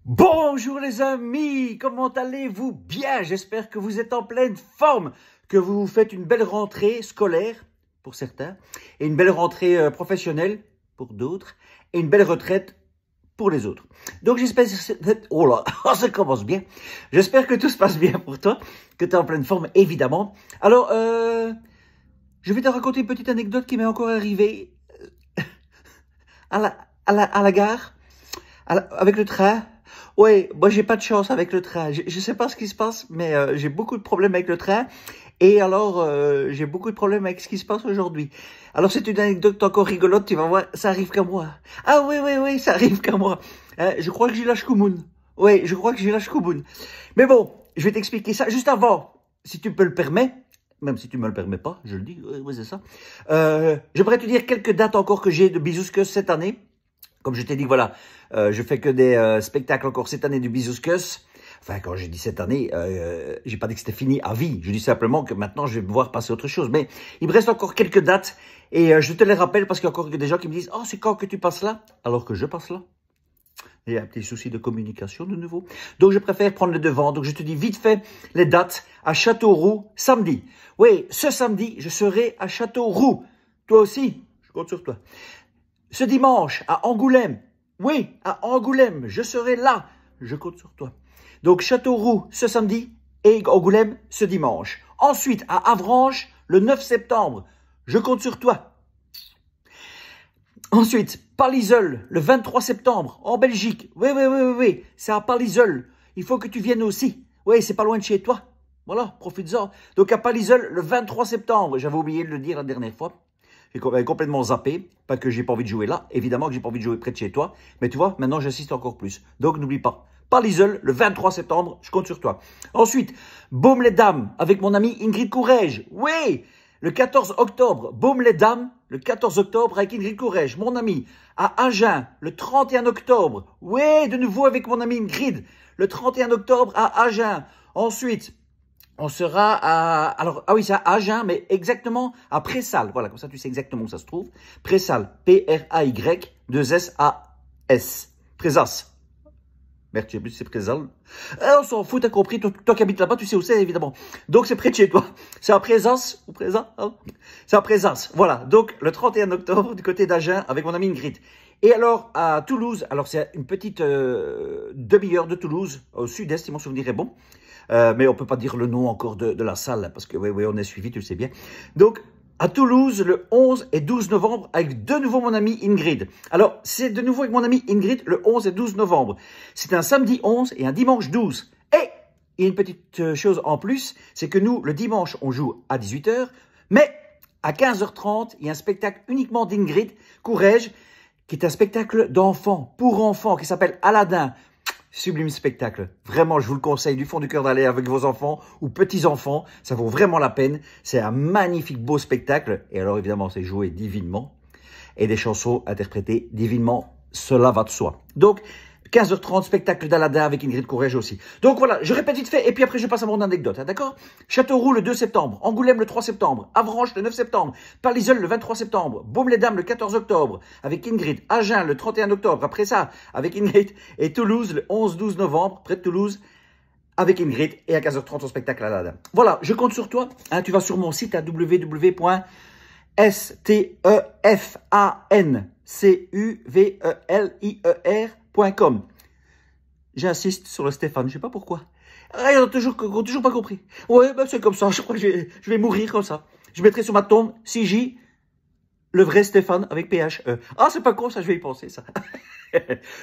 Bonjour les amis, comment allez-vous? Bien, j'espère que vous êtes en pleine forme, que vous faites une belle rentrée scolaire pour certains, et une belle rentrée professionnelle pour d'autres, et une belle retraite pour les autres. Donc j'espère oh là, ça commence bien. J'espère que tout se passe bien pour toi, que tu es en pleine forme évidemment. Alors, je vais te raconter une petite anecdote qui m'est encore arrivée à la gare, avec le train. Ouais, moi j'ai pas de chance avec le train. Je sais pas ce qui se passe, mais j'ai beaucoup de problèmes avec le train. Et alors, j'ai beaucoup de problèmes avec ce qui se passe aujourd'hui. Alors c'est une anecdote encore rigolote, tu vas voir, ça arrive qu'à moi. Ah oui, ça arrive qu'à moi. Je crois que j'ai la shkoumoun. Oui, je crois que j'ai la shkoumoun. Mais bon, je vais t'expliquer ça juste avant, si tu peux le permettre. Même si tu me le permets pas, je le dis, oui c'est ça. J'aimerais te dire quelques dates encore que j'ai de Bisouskus cette année. Comme je t'ai dit, voilà, je fais que des spectacles encore cette année du Bisouskus. Enfin, quand j'ai dit cette année, j'ai pas dit que c'était fini à vie. Je dis simplement que maintenant, je vais pouvoir passer à autre chose. Mais il me reste encore quelques dates et je te les rappelle parce qu'il y a encore des gens qui me disent « Oh, c'est quand que tu passes là ?» Alors que je passe là. Il y a un petit souci de communication de nouveau. Donc, je préfère prendre le devant. Donc, je te dis vite fait les dates à Châteauroux samedi. Oui, ce samedi, je serai à Châteauroux. Toi aussi, je compte sur toi. Ce dimanche, à Angoulême. Oui, à Angoulême, je serai là. Je compte sur toi. Donc, Châteauroux ce samedi et Angoulême ce dimanche. Ensuite, à Avranches, le 9 septembre. Je compte sur toi. Ensuite, Palliseul, le 23 septembre, en Belgique. Oui, c'est à Palliseul. Il faut que tu viennes aussi. Oui, c'est pas loin de chez toi. Voilà, profites-en. Donc, à Palliseul, le 23 septembre. J'avais oublié de le dire la dernière fois. J'ai complètement zappé, pas que j'ai pas envie de jouer là, évidemment que j'ai pas envie de jouer près de chez toi, mais tu vois, maintenant j'insiste encore plus. Donc n'oublie pas, Palliseul, le 23 septembre, je compte sur toi. Ensuite, Baume-les-Dames, avec mon ami Ingrid Courrèges. Oui, le 14 octobre, Baume-les-Dames, le 14 octobre avec Ingrid Courrèges, mon ami. À Agen, le 31 octobre. Oui, de nouveau avec mon ami Ingrid, le 31 octobre à Agen. Ensuite, on sera à, alors, ah oui, c'est à Agen, mais exactement à Pressal. Voilà, comme ça, tu sais exactement où ça se trouve. Pressal, P-R-A-Y, 2-S-A-S. Présas. Merde, je sais plus si c'est Présal. On s'en fout, t'as compris. Toi qui habites là-bas, tu sais où c'est, évidemment. Donc, c'est près de chez toi. C'est à Présas, ou Présas, hein? C'est à Présas. Voilà. Donc, le 31 octobre, du côté d'Agen, avec mon ami Ingrid. Et alors, à Toulouse, alors c'est une petite demi-heure de Toulouse, au sud-est, si mon souvenir est bon. Mais on peut pas dire le nom encore de la salle, parce que oui, on est suivi, tu le sais bien. Donc, à Toulouse, le 11 et 12 novembre, avec de nouveau mon ami Ingrid. Alors, c'est de nouveau avec mon ami Ingrid, le 11 et 12 novembre. C'est un samedi 11 et un dimanche 12. Et il y a une petite chose en plus, c'est que nous, le dimanche, on joue à 18 h, mais à 15 h 30, il y a un spectacle uniquement d'Ingrid Courrèges, qui est un spectacle d'enfants, pour enfants, qui s'appelle Aladdin. Sublime spectacle. Vraiment, je vous le conseille du fond du cœur d'aller avec vos enfants ou petits-enfants. Ça vaut vraiment la peine. C'est un magnifique beau spectacle. Et alors, évidemment, c'est joué divinement. Et des chansons interprétées divinement. Cela va de soi. Donc, 15 h 30, spectacle d'Aladin avec Ingrid Courrèges aussi. Donc voilà, je répète vite fait et puis après je passe à mon anecdote, hein, d'accord? Châteauroux le 2 septembre, Angoulême le 3 septembre, Avranches le 9 septembre, Palliseul le 23 septembre, Baume-les-Dames le 14 octobre avec Ingrid, Agen le 31 octobre, après ça avec Ingrid, et Toulouse le 11-12 novembre, près de Toulouse, avec Ingrid et à 15 h 30 au spectacle Aladin. Voilà, je compte sur toi, hein, tu vas sur mon site à www.stefan.com. J'insiste sur le Stéphane, je sais pas pourquoi. Ah, ils ont toujours pas compris. Ouais, ben c'est comme ça, je crois que je vais mourir comme ça. Je mettrai sur ma tombe, CJ, le vrai Stéphane avec PHE. Ah, c'est pas con ça, je vais y penser ça.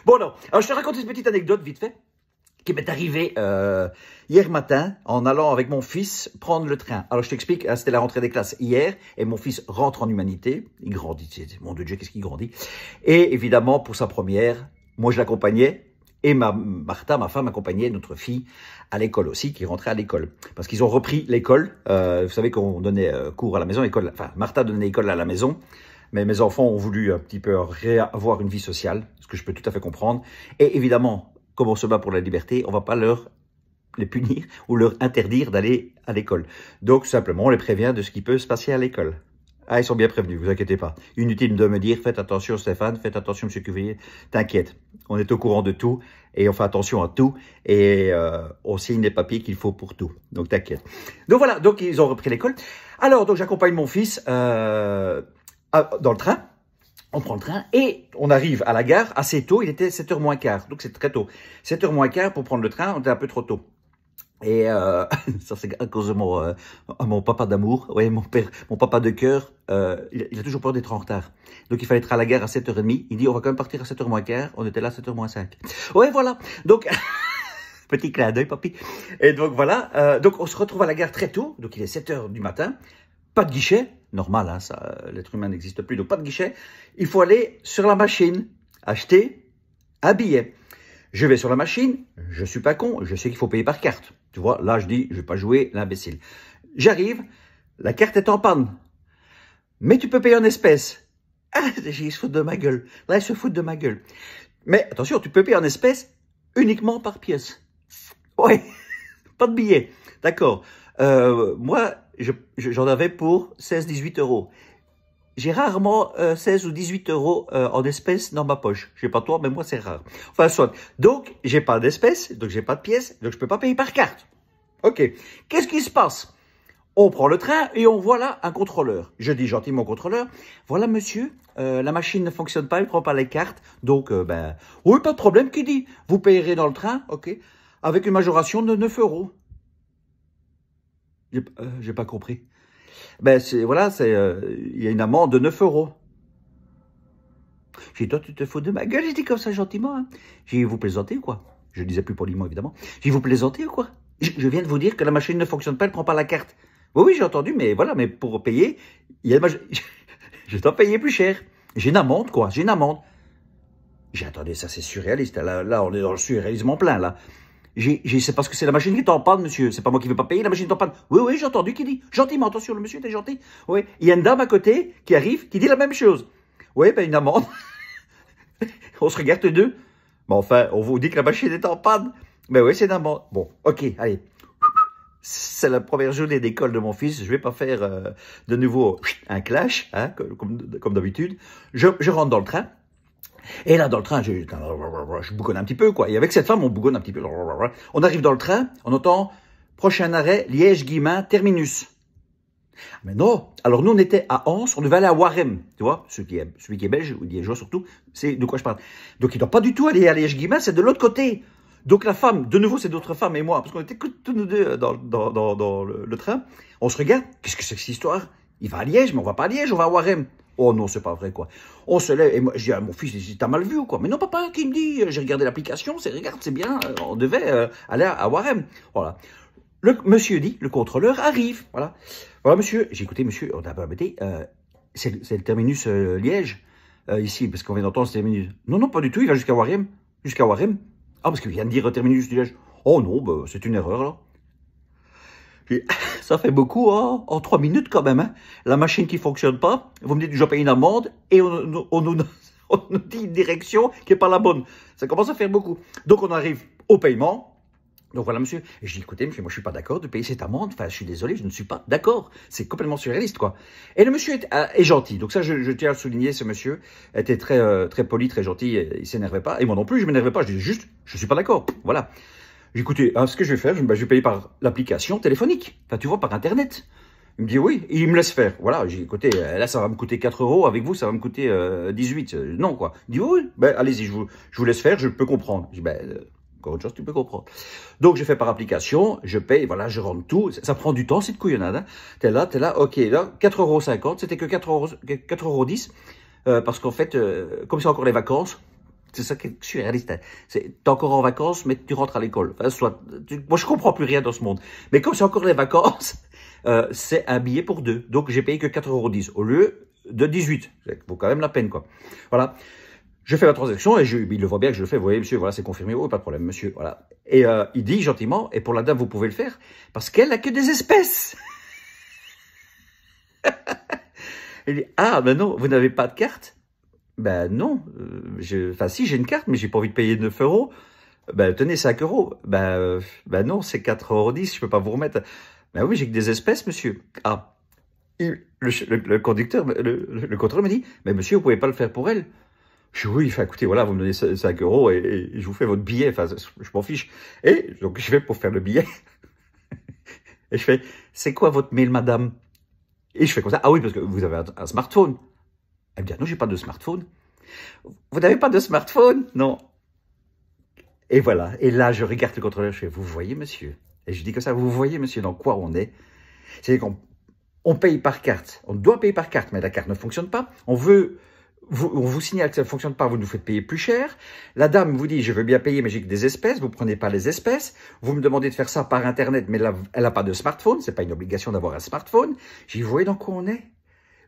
Bon non, alors je te raconte une petite anecdote vite fait, qui m'est arrivée hier matin en allant avec mon fils prendre le train. Alors je t'explique, c'était la rentrée des classes hier et mon fils rentre en humanité, il grandit, mon Dieu, qu'est-ce qu'il grandit. Et évidemment, pour sa première, moi je l'accompagnais. Et Martha, ma femme, accompagnait notre fille à l'école aussi, qui rentrait à l'école. Parce qu'ils ont repris l'école. Vous savez qu'on donnait cours à la maison, enfin, Martha donnait l'école à la maison. Mais mes enfants ont voulu un petit peu avoir une vie sociale, ce que je peux tout à fait comprendre. Et évidemment, comme on se bat pour la liberté, on ne va pas les punir ou leur interdire d'aller à l'école. Donc, simplement, on les prévient de ce qui peut se passer à l'école. Ah, ils sont bien prévenus, vous inquiétez pas. Inutile de me dire, faites attention Stéphane, faites attention Monsieur Cuvier. T'inquiète, on est au courant de tout et on fait attention à tout et on signe les papiers qu'il faut pour tout. Donc t'inquiète. Donc voilà, donc ils ont repris l'école. Alors, donc j'accompagne mon fils dans le train. On prend le train et on arrive à la gare assez tôt. Il était 7h moins quart, donc c'est très tôt. 7h moins quart pour prendre le train, on était un peu trop tôt. Et ça c'est à cause de mon papa d'amour, ouais, mon papa de cœur, il a toujours peur d'être en retard. Donc il fallait être à la gare à 7h30, il dit on va quand même partir à 7h moins quart, on était là à 7h moins 5. Ouais voilà, donc petit clin d'œil papy. Et donc voilà, donc on se retrouve à la gare très tôt, donc il est 7h du matin, pas de guichet, normal, hein, ça, l'être humain n'existe plus, donc pas de guichet, il faut aller sur la machine, acheter un billet. Je vais sur la machine, je suis pas con, je sais qu'il faut payer par carte. Tu vois, là je dis, je vais pas jouer l'imbécile. J'arrive, la carte est en panne. Mais tu peux payer en espèces. Ah, ils se foutent de ma gueule. Là, ils se foutent de ma gueule. Mais attention, tu peux payer en espèces uniquement par pièce. Ouais, pas de billet. D'accord. Moi, j'en avais pour 16-18 euros. J'ai rarement 16 ou 18 euros en espèces dans ma poche. Je sais pas toi, mais moi c'est rare. Enfin, soit. Donc, j'ai pas d'espèces, donc j'ai pas de pièces, donc je peux pas payer par carte. Ok. Qu'est-ce qui se passe? On prend le train et on voit là un contrôleur. Je dis gentiment au contrôleur, voilà monsieur, la machine ne fonctionne pas, il prend pas les cartes. Donc, oui, pas de problème, qui dit? Vous payerez dans le train, ok, avec une majoration de 9 euros. J'ai pas compris. Ben, voilà, il y a une amende de 9 euros. J'ai dit, toi, tu te fous de ma gueule? J'ai dit comme ça gentiment. Hein. J'ai dit, vous plaisantez ou quoi? Je disais plus poliment, évidemment. J'ai dit, vous plaisantez ou quoi? Je viens de vous dire que la machine ne fonctionne pas, elle prend pas la carte. Oui, oui, j'ai entendu, mais voilà, mais pour payer, je dois payer plus cher. J'ai une amende, quoi, j'ai une amende. J'ai attendez, ça c'est surréaliste. Là, on est dans le surréalisme en plein, là. C'est parce que c'est la machine qui est en panne, monsieur. C'est pas moi qui ne veux pas payer, la machine est en panne. Oui, oui, j'ai entendu qui dit. Gentiment, attention, le monsieur était gentil. Oui, il y a une dame à côté qui arrive, qui dit la même chose. Oui, ben une amende. On se regarde tous deux. Bon, enfin, on vous dit que la machine est en panne. Ben oui, c'est une amende. Bon, ok, allez. C'est la première journée d'école de mon fils. Je vais pas faire de nouveau un clash, hein, comme d'habitude. Je rentre dans le train. Et là, dans le train, je bougonne un petit peu, quoi. Et avec cette femme, on bougonne un petit peu. On arrive dans le train, on entend prochain arrêt, Liège-Guillemins, terminus. Mais non. Alors, nous, on était à Anse, on devait aller à Warem. Tu vois, celui qui est belge, ou liégeois surtout, c'est de quoi je parle. Donc, il ne doit pas du tout aller à Liège-Guillemins, c'est de l'autre côté. Donc, la femme, de nouveau, c'est d'autres femmes et moi, parce qu'on était tous nous deux dans le train. On se regarde, qu'est-ce que c'est que cette histoire? Il va à Liège, mais on va pas à Liège, on va à Warem. Oh non, c'est pas vrai, quoi. On se lève, et moi, je dis à mon fils, t'as mal vu ou quoi? Mais non, papa, qui me dit, j'ai regardé l'application, regarde, c'est bien, on devait aller à Warem. Voilà. Le monsieur dit, le contrôleur arrive, voilà. Voilà, monsieur, j'ai écouté, monsieur, on a pas embêté, c'est le terminus Liège, ici, parce qu'on vient d'entendre ce terminus. Non, non, pas du tout, il va jusqu'à Warem. Jusqu'à Warem. Ah, parce qu'il vient de dire terminus Liège. Oh non, bah, c'est une erreur, là. Ça fait beaucoup, hein, en 3 minutes quand même. Hein. La machine qui ne fonctionne pas, vous me dites que je dois payer une amende et on nous dit une direction qui n'est pas la bonne. Ça commence à faire beaucoup. Donc on arrive au paiement. Donc voilà monsieur. Et je dis écoutez monsieur, moi je ne suis pas d'accord de payer cette amende. Enfin je suis désolé, je ne suis pas d'accord. C'est complètement surréaliste quoi. Et le monsieur est gentil. Donc ça je tiens à le souligner, ce monsieur était très poli, très gentil. Il ne s'énervait pas. Et moi non plus je ne m'énervais pas. Je disais juste je ne suis pas d'accord. Voilà. Écoutez, hein, ce que je vais faire, je vais payer par l'application téléphonique. Enfin, tu vois, par Internet. Il me dit oui, et il me laisse faire. Voilà, j'ai dit, écoutez, là, ça va me coûter 4 euros. Avec vous, ça va me coûter 18. Non, quoi. Il dit oui, ben, allez-y, je vous laisse faire, je peux comprendre. Je dis, ben, encore autre chose, tu peux comprendre. Donc, je fais par application, je paye, voilà, je rentre tout. Ça prend du temps, cette couillonnade. Hein. T'es là, ok, là, 4,50 €, c'était que 4,10 €, parce qu'en fait, comme c'est encore les vacances, c'est ça qui est surréaliste. Hein. T'es encore en vacances, mais tu rentres à l'école. Enfin, moi, je comprends plus rien dans ce monde. Mais comme c'est encore les vacances, c'est un billet pour 2. Donc, j'ai payé que 4,10 € au lieu de 18. Ça vaut quand même la peine, quoi. Voilà. Je fais la transaction et il le voit bien que je le fais. Vous voyez, monsieur, voilà, c'est confirmé. Oh, pas de problème, monsieur. Voilà. Et il dit gentiment, et pour la dame, vous pouvez le faire, parce qu'elle n'a que des espèces. Il dit, ah, ben non, vous n'avez pas de carte? Ben non, enfin si j'ai une carte, mais j'ai pas envie de payer 9 €. Ben tenez 5 €. Ben non, c'est 4,10 €, je peux pas vous remettre. Ben oui, j'ai que des espèces, monsieur. Ah, Le conducteur, le contrôleur me dit, mais monsieur, vous pouvez pas le faire pour elle. Je dis, oui, enfin, écoutez, voilà, vous me donnez 5 euros et je vous fais votre billet, enfin, je m'en fiche. Et donc, je vais pour faire le billet. Et je fais, c'est quoi votre mail, madame? Et je fais comme ça, ah oui, parce que vous avez un smartphone. Elle me dit, ah non, j'ai pas de smartphone. Vous n'avez pas de smartphone? Non. Et voilà. Et là, je regarde le contrôleur, je fais, vous voyez, monsieur? Et je dis comme ça, vous voyez, monsieur, dans quoi on est? C'est-à-dire qu'on paye par carte. On doit payer par carte, mais la carte ne fonctionne pas. On vous signale que ça ne fonctionne pas, vous nous faites payer plus cher. La dame vous dit, je veux bien payer, mais j'ai que des espèces. Vous prenez pas les espèces. Vous me demandez de faire ça par Internet, mais là, elle n'a pas de smartphone. C'est pas une obligation d'avoir un smartphone. J'ai dit, vous voyez dans quoi on est?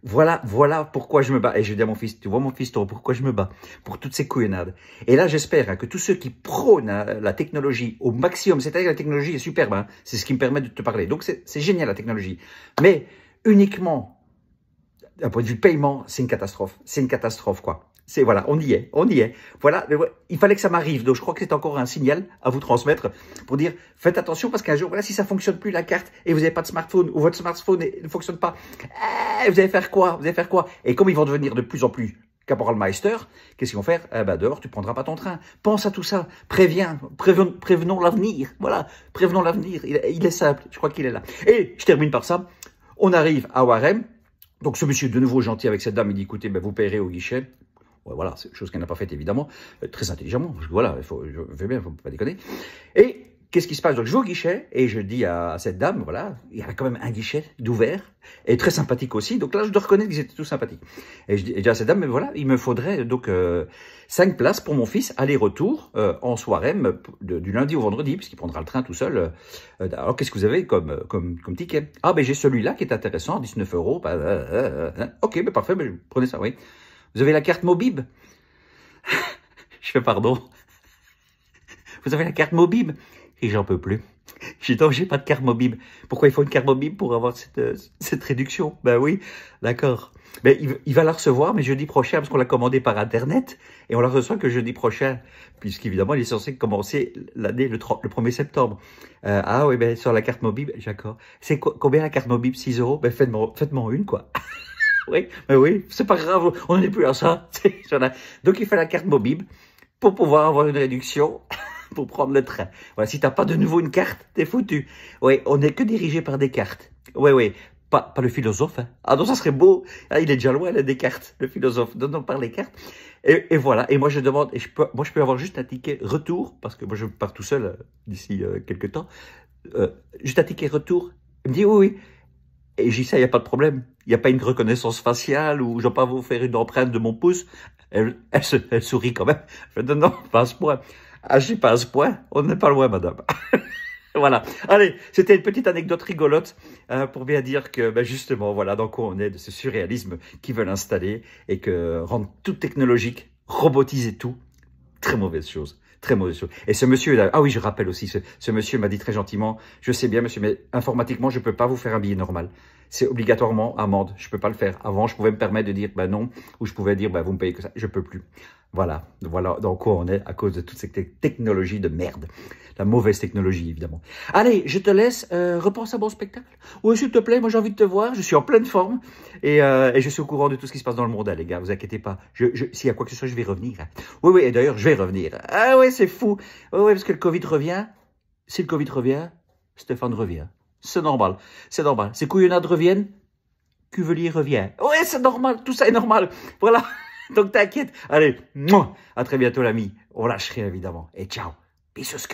Voilà pourquoi je me bats. Et je dis à mon fils, tu vois mon fiston, pourquoi je me bats? Pour toutes ces couillonnades. Et là, j'espère que tous ceux qui prônent la technologie au maximum, c'est-à-dire la technologie est superbe, hein, c'est ce qui me permet de te parler. Donc, c'est génial la technologie. Mais uniquement, d'un point de vue paiement, c'est une catastrophe. C'est une catastrophe, quoi. Voilà, on y est. Voilà, il fallait que ça m'arrive. Donc, je crois que c'est encore un signal à vous transmettre pour dire, faites attention parce qu'un jour, voilà, si ça fonctionne plus la carte et vous n'avez pas de smartphone ou votre smartphone ne fonctionne pas, vous allez faire quoi? Et comme ils vont devenir de plus en plus Caporalmeister, qu'est-ce qu'ils vont faire? Dehors, tu prendras pas ton train. Pense à tout ça. Prévenons l'avenir. Voilà, prévenons l'avenir. Il est simple. Je crois qu'il est là. Et je termine par ça. On arrive à Warem. Donc, ce monsieur, de nouveau gentil avec cette dame, il dit, écoutez, vous paierez au guichet. Ouais, voilà, c'est chose qu'elle n'a pas faite, évidemment, très intelligemment, parce que voilà, je veux bien, il ne faut pas déconner. Et qu'est-ce qui se passe? Donc, je vais au guichet, et je dis à cette dame, voilà, il y avait quand même un guichet d'ouvert, et très sympathique aussi, donc là, je dois reconnaître qu'ils étaient tous sympathiques. Et je dis à cette dame, mais voilà, il me faudrait donc 5 places pour mon fils, aller-retour, en soirée, du lundi au vendredi, puisqu'il prendra le train tout seul. Alors, qu'est-ce que vous avez comme ticket? Ah, j'ai celui-là qui est intéressant, 19 €. Ok, parfait, prenez ça, oui. Vous avez la carte Mobib? Je fais pardon. Vous avez la carte Mobib? Et j'en peux plus. J'ai dit, non, j'ai pas de carte Mobib. Pourquoi il faut une carte Mobib pour avoir cette réduction? Ben oui, d'accord. Mais il va la recevoir, mais jeudi prochain, parce qu'on l'a commandé par Internet, et on la reçoit que jeudi prochain, puisqu'évidemment, il est censé commencer l'année le 1er septembre. Ah oui, sur la carte Mobib, d'accord. C'est combien la carte Mobib? 6 €? Faites-moi une, quoi. Oui, mais oui, c'est pas grave, on n'est plus à ça. Donc, il fait la carte Mobib pour pouvoir avoir une réduction pour prendre le train. Voilà, si t'as pas de nouveau une carte, t'es foutu. Oui, on n'est que dirigé par des cartes. Oui, pas le philosophe. Hein. Ah non, ça serait beau. Ah, il est déjà loin, il a des cartes, le philosophe. Non, par les cartes. Et voilà, et moi je demande, et je peux avoir juste un ticket retour, parce que moi je pars tout seul d'ici quelques temps. Juste un ticket retour. Il me dit oui. Et j'ai dit ça, il n'y a pas de problème. Il n'y a pas une reconnaissance faciale ou je ne vais pas vous faire une empreinte de mon pouce. Elle sourit quand même. Je dis non, pas à ce point. Ah, je dis pas à ce point. On n'est pas loin, madame. Voilà. Allez, c'était une petite anecdote rigolote pour bien dire que justement, voilà, dans quoi on est de ce surréalisme qu'ils veulent installer et que rendre tout technologique, robotiser tout, très mauvaise chose. Très mauvaise chose. Et ce monsieur, là, ah oui, je rappelle aussi, ce monsieur m'a dit très gentiment, je sais bien, monsieur, mais informatiquement, je ne peux pas vous faire un billet normal. C'est obligatoirement amende. Je ne peux pas le faire. Avant, je pouvais me permettre de dire, non, ou je pouvais dire, vous me payez que ça. Je ne peux plus. Voilà dans quoi on est à cause de toute cette technologie de merde. La mauvaise technologie, évidemment. Allez, je te laisse, repense à mon spectacle. Oui, s'il te plaît, moi j'ai envie de te voir, je suis en pleine forme et je suis au courant de tout ce qui se passe dans le monde, hein, les gars, vous inquiétez pas. S'il y a quoi que ce soit, je vais revenir. Hein. Oui, et d'ailleurs, je vais revenir. Ah ouais, c'est fou. Oui, parce que le Covid revient. Si le Covid revient, Stéphane revient. C'est normal, c'est normal. Ces couillonnades reviennent, Cuvelier revient. Ouais, c'est normal, tout ça est normal. Voilà. Donc t'inquiète. Allez, à très bientôt l'ami. On lâche rien évidemment. Et ciao. Bisous.